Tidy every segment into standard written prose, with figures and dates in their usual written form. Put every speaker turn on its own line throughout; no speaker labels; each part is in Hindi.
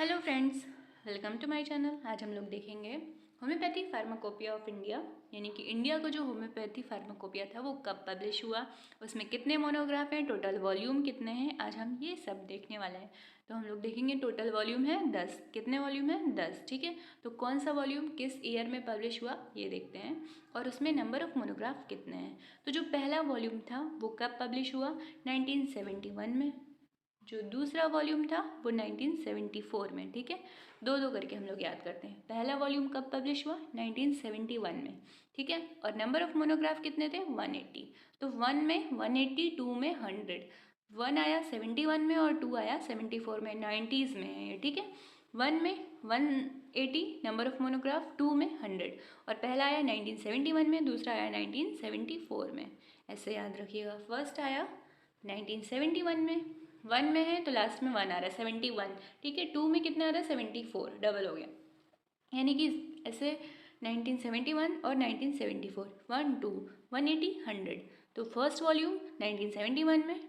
Hello friends, welcome to my channel. आज हम लोग देखेंगे होम्योपैथी फार्माकोपिया ऑफ इंडिया, यानी कि इंडिया को जो होम्योपैथी फार्माकोपिया था वो कब पब्लिश हुआ, उसमें कितने मोनोग्राफ हैं, टोटल वॉल्यूम कितने हैं। आज हम ये सब देखने वाले हैं। तो हम लोग देखेंगे टोटल वॉल्यूम है 10। कितने वॉल्यूम है? 10। ठीक है, तो कौन सा वॉल्यूम किस ईयर में पब्लिश हुआ ये देखते हैं, और उसमें नंबर ऑफ मोनोग्राफ कितने हैं। तो जो पहला वॉल्यूम था वो कब पब्लिश हुआ? 1971 में। जो दूसरा वॉल्यूम था वो 1974 में। ठीक है, दो दो करके हम लोग याद करते हैं। पहला वॉल्यूम कब पब्लिश हुआ? 1971 में। ठीक है, और नंबर ऑफ मोनोग्राफ कितने थे? 180। तो 1 में 180, 2 में 100। 1 आया 71 में और 2 आया 74 में, 90s में है ये। ठीक है, 1 में 180 नंबर ऑफ मोनोग्राफ, 2 में 100, और पहला आया 1971 में, दूसरा आया 1974 में। ऐसे याद रखिएगा। फर्स्ट आया 1971 में, 1 में है तो लास्ट में 1 आ रहा है, 71। ठीक है, 2 में कितना आ रहा है? 74, डबल हो गया। यानी कि ऐसे 1971 और 1974, 1 2 180 100। तो फर्स्ट वॉल्यूम 1971 में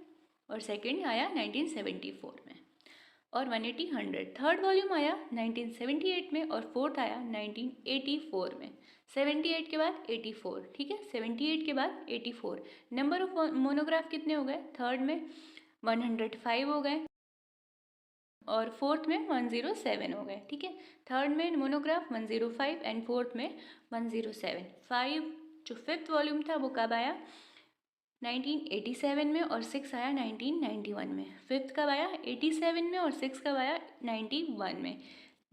और सेकंड आया 1974 में, और 180 100। थर्ड वॉल्यूम आया 1978 में और फोर्थ आया 1984 में। 78 के बाद 84। ठीक है, 78 के बाद 84। नंबर ऑफ मोनोग्राफ कितने हो गए? थर्ड में 105 हो गए और फोर्थ में 107 हो गए। ठीक है, थर्ड में मोनोग्राफ 105 एंड फोर्थ में 107। 5 जो फिफ्थ वॉल्यूम था वो कब आया? 1987 में, और 6 आया 1991 में। फिफ्थ कब आया? 87 में, और 6 कब आया? 91 में।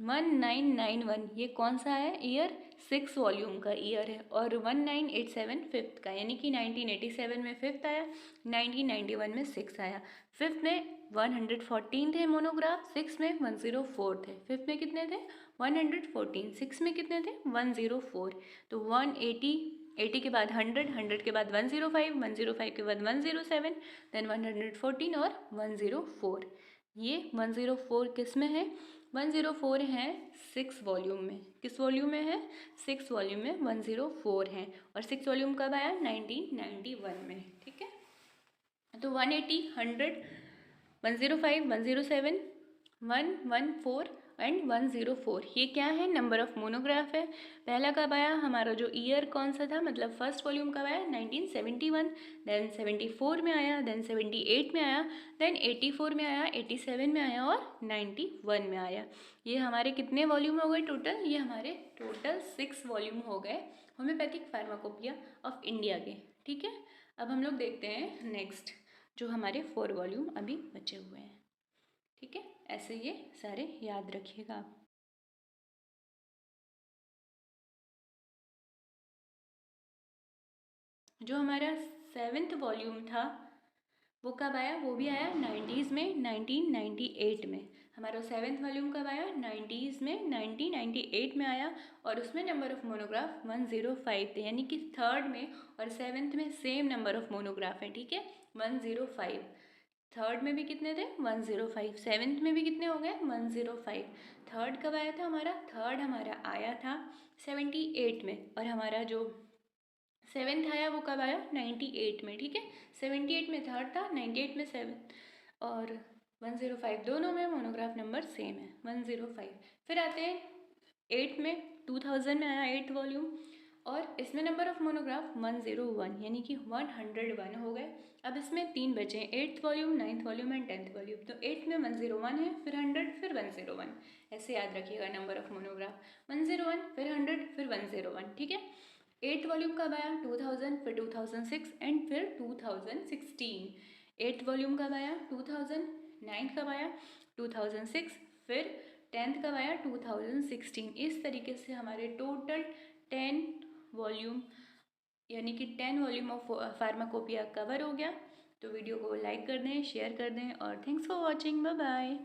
1991 ये कौन सा है ईयर? 6 वॉल्यूम का ईयर है। और 1987 फिफ्थ का, यानी कि 1987 में फिफ्थ आया, 1991 में 6 आया। फिफ्थ में 114 थे मोनोग्राफ, 6 में 104 थे। फिफ्थ में कितने थे? 114। 6 में कितने थे? 104। तो 180, 80 के बाद 100, 100 के बाद 105, 105 के बाद 107, देन 114 और 104। ये 104 किस में है? 104 है 6 वॉल्यूम में। किस वॉल्यूम में है? 6 वॉल्यूम में 104 है। और 6 वॉल्यूम कब आया? 1991 में। ठीक है, तो 180 100 105 107 114 एंड 104 ये क्या है? नंबर ऑफ मोनोग्राफ है। पहला कब आया? हमारा जो ईयर कौन सा था, मतलब फर्स्ट वॉल्यूम कब आया? 1971। देन 74 में आया, देन 78 में आया, देन 84 में आया, 87 में आया और 91 में आया। ये हमारे कितने वॉल्यूम हो गए टोटल? ये हमारे टोटल 6 वॉल्यूम हो गए होम्योपैथिक फार्माकोपिया ऑफ इंडिया के। ठीक है, अब हम लोग देखते हैं नेक्स्ट, जो हमारे 4 वॉल्यूम अभी बचे हुए हैं। ठीक है, ऐसे ये सारे याद रखिएगा। जो हमारा 7th वॉल्यूम था वो कब आया? वो भी आया 90s में, 1998 में। हमारा 7th वॉल्यूम कब आया? 90s में, 1998 में आया, और उसमें नंबर ऑफ मोनोग्राफ 105 थे। यानी कि थर्ड में और 7th में सेम नंबर ऑफ मोनोग्राफ हैं। ठीक है, 105। थर्ड में भी कितने थे? 105। 7th में भी कितने हो गए? 105। थर्ड कब आया था हमारा? थर्ड हमारा आया था 78 में, और हमारा जो 7th आया वो कब आया? 98 में। ठीक है, 78 में थर्ड था, 98 में 7th, और 105 दोनों में मोनोग्राफ नंबर सेम है, 105। फिर आते हैं 8 में, 2000 में आया 8th वॉल्यूम, और इसमें नंबर ऑफ मोनोग्राफ 101, यानी कि 101 हो गए। अब इसमें 3 बचे हैं, 8th volume, 9th volume and 10th volume. तो 8th में 101 है, फिर 100, फिर 101। ऐसे याद रखिएगा नंबर ऑफ मोनोग्राफ, 101 फिर 100 फिर 101। ठीक है, 8th वॉल्यूम कब आया? 2000, फिर 2006 एंड फिर 2016। 8th वॉल्यूम कब आया? 2000। 9th कब आया? 2006। फिर 10th कब आया? 2016। इस तरीके से हमारे टोटल 10 वॉल्यूम, यानी कि 10 वॉल्यूम ऑफ फार्माकोपिया कवर हो गया। तो वीडियो को लाइक कर दें, शेयर कर दें, और thanks for watching. Bye bye.